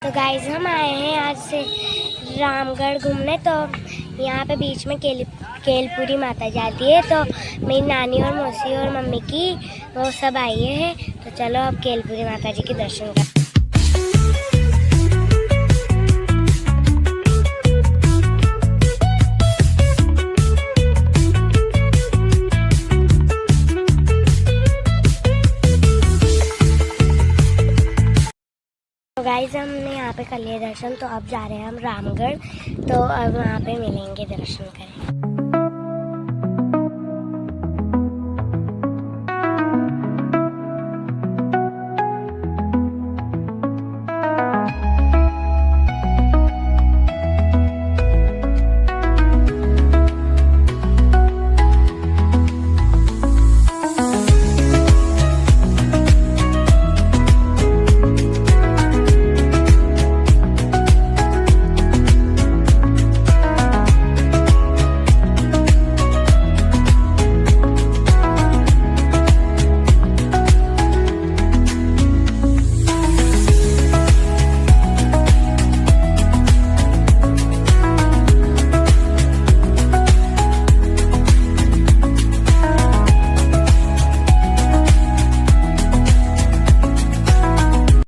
तो गाइस हम आए हैं आज से रामगढ़ घूमने। तो यहाँ पे बीच में केलपुरी माता जाती है। तो मेरी नानी और मौसी और मम्मी की वो सब आई है। तो चलो अब केलपुरी माता जी के दर्शन कर। तो गाइस हमने यहाँ पे कर लिया दर्शन। तो अब जा रहे हैं हम रामगढ़। तो अब वहाँ पे मिलेंगे, दर्शन करें।